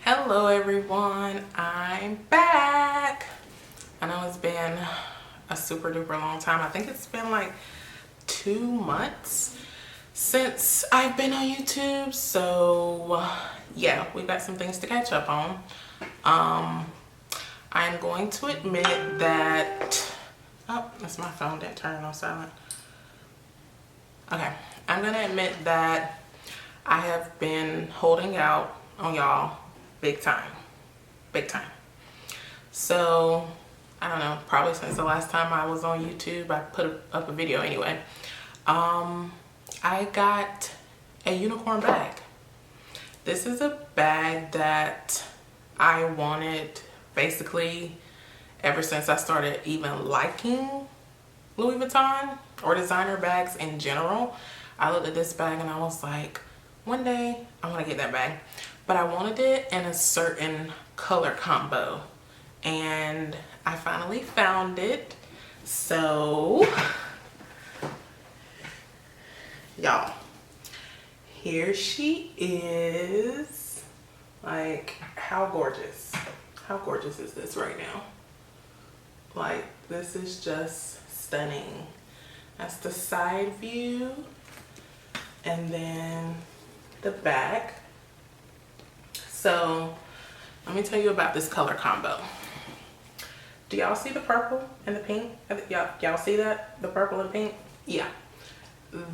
Hello everyone, I'm back. I know it's been a super duper long time. I think it's been like 2 months since I've been on YouTube. So yeah, we've got some things to catch up on. I'm going to admit that, oh, that's my phone that turned on silent. Okay, I'm gonna admit that I have been holding out on y'all big time. So I don't know, probably since the last time I was on YouTube, I put up a video anyway. I got a unicorn bag. This is a bag that I wanted basically ever since I started even liking Louis Vuitton or designer bags in general. I looked at this bag and I was like, one day I want to get that bag. But I wanted it in a certain color combo, and I finally found it. So y'all, here she is. Like, how gorgeous is this right now? Like, this is just stunning. That's the side view, and then the back. So let me tell you about this color combo. Do y'all see the purple and the pink? Y'all see that? The purple and pink? Yeah,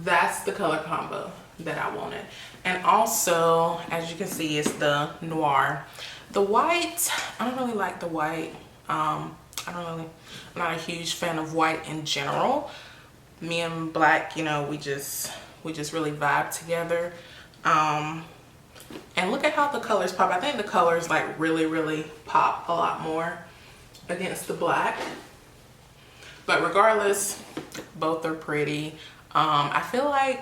that's the color combo that I wanted. And also, as you can see, it's the noir. The white, I don't really like the white. I'm not a huge fan of white in general. Me and black, you know, we just really vibe together. And look at how the colors pop. I think the colors like really pop a lot more against the black. But regardless, both are pretty. I feel like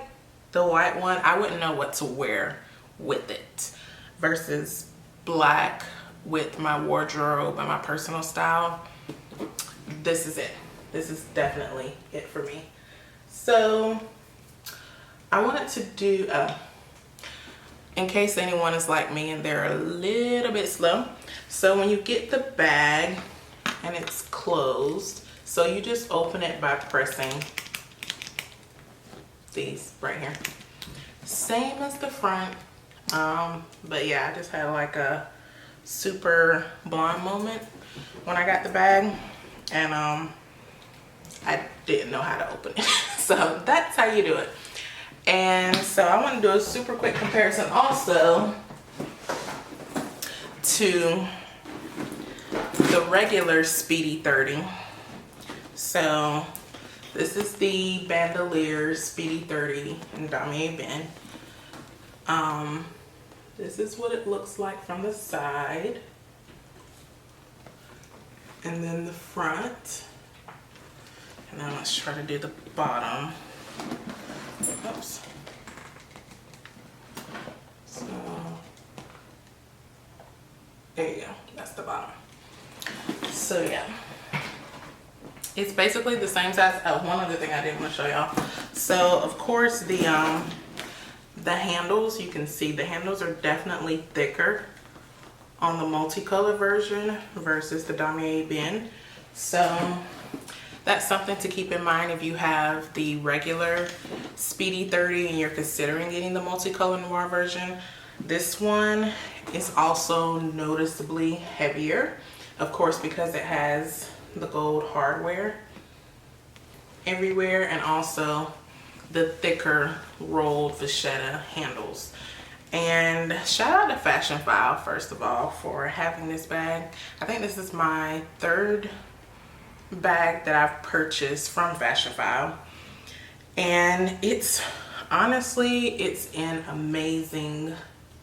the white one, I wouldn't know what to wear with it versus black with my wardrobe and my personal style. This is it. This is definitely it for me. So I wanted to do in case anyone is like me and they're a little bit slow. So when you get the bag and it's closed, so you just open it by pressing these right here. Same as the front, but yeah, I just had like a super blonde moment when I got the bag, and I didn't know how to open it. So that's how you do it. And so I want to do a super quick comparison also to the regular Speedy 30. So this is the Bandolier Speedy 30 in Damier Ebene. This is what it looks like from the side. And then the front. And then let's try to do the bottom. Oops. So there you go. That's the bottom. So yeah, it's basically the same size. Oh, one other thing I did want to show y'all. So of course the handles, you can see the handles are definitely thicker on the multicolor version versus the Damier Ebene. So that's something to keep in mind if you have the regular Speedy 30 and you're considering getting the multicolor noir version. This one is also noticeably heavier, of course, because it has the gold hardware everywhere, and also the thicker rolled vachetta handles. And shout out to Fashion File, first of all, for having this bag. I think this is my third bag that I've purchased from Fashion File, and it's honestly, it's in amazing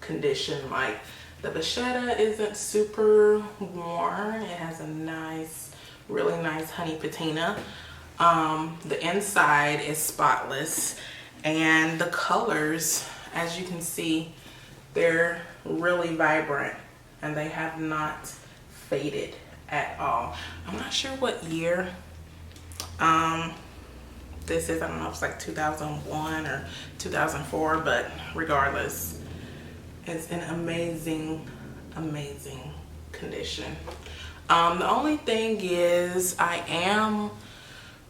condition. Like, the vachetta isn't super worn. It has a nice, really nice honey patina. The inside is spotless, and the colors, as you can see, they're really vibrant and they have not faded at all. I'm not sure what year this is. I don't know if it's like 2001 or 2004, but regardless, it's in amazing amazing condition. The only thing is I am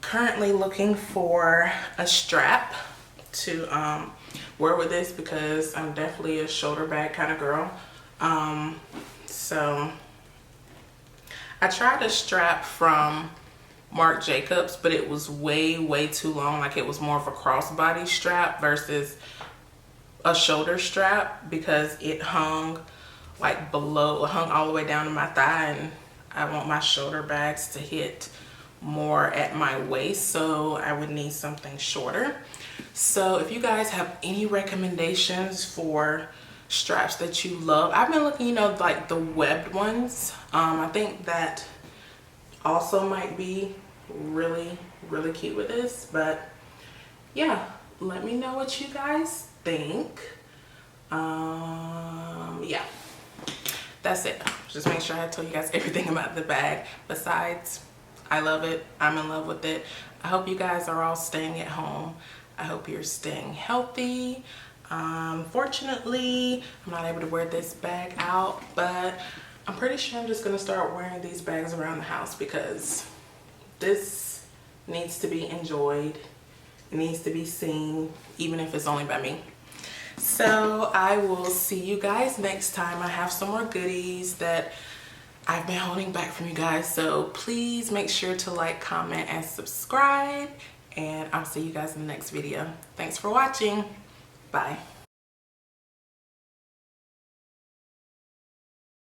currently looking for a strap to wear with this because I'm definitely a shoulder bag kind of girl. So I tried a strap from Marc Jacobs, but it was way too long. Like, it was more of a crossbody strap versus a shoulder strap, because it hung like below, hung all the way down to my thigh, and I want my shoulder bags to hit more at my waist, so I would need something shorter. So if you guys have any recommendations for straps that you love, I've been looking, you know, like the webbed ones. I think that also might be really cute with this. But yeah, let me know what you guys think. Yeah, that's it. Just make sure I tell you guys everything about the bag. Besides, I love it. I'm in love with it. I hope you guys are all staying at home. I hope you're staying healthy. Fortunately, I'm not able to wear this bag out, but I'm pretty sure I'm just gonna start wearing these bags around the house because this needs to be enjoyed. It needs to be seen, even if it's only by me. So I will see you guys next time. I have some more goodies that I've been holding back from you guys, so please make sure to like, comment, and subscribe, and I'll see you guys in the next video. Thanks for watching. Bye.